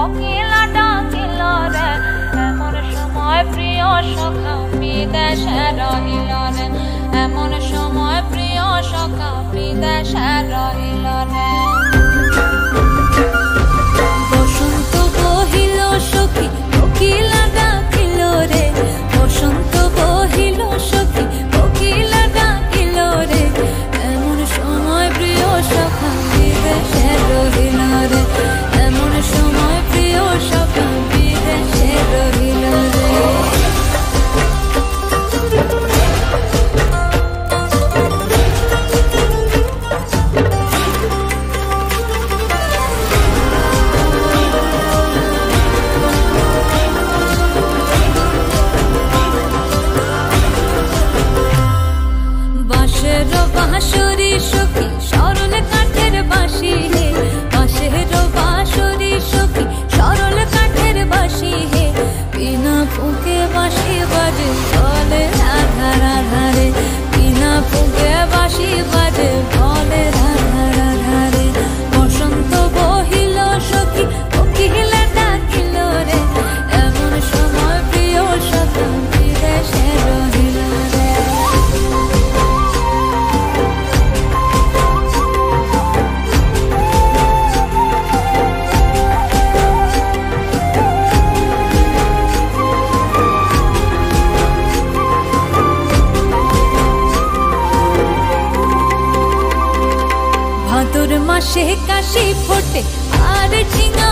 কোকিলা ডাকিল রে এমন সময় প্রিয় সখা বিদেশে রহিল রে এমন সময় প্রিয় সখা বিদেশে রহিল রে বসন্ত বহিল সখী কোকিলা ডাকিল রে বসন্ত বহিল সখী কোকিলা ডাকিল রে এমন সময় প্রিয় সখা বিদেশে রহিল রে এমন সময় প্রিয় সখা বিদেশে রহিল রে বাঁশরি সখী সরল কাঠের বাঁশি হে বাঁশের বাঁশরি সখী সরল কাঠের বাঁশি হে বিনা ফুঁকে বাঁশি বাজে বলে রাধা রাধা রে বিনা ফুঁকে বাঁশি বাজে বলে রাধা রাধা রে বসন্ত বহিল সখী কোকিলা ডাকিল রে এমন সময় প্রিয় সখা বিদেশে রহিল রে ভাদর মাসে কাশি ফোটে আর ঝিঙা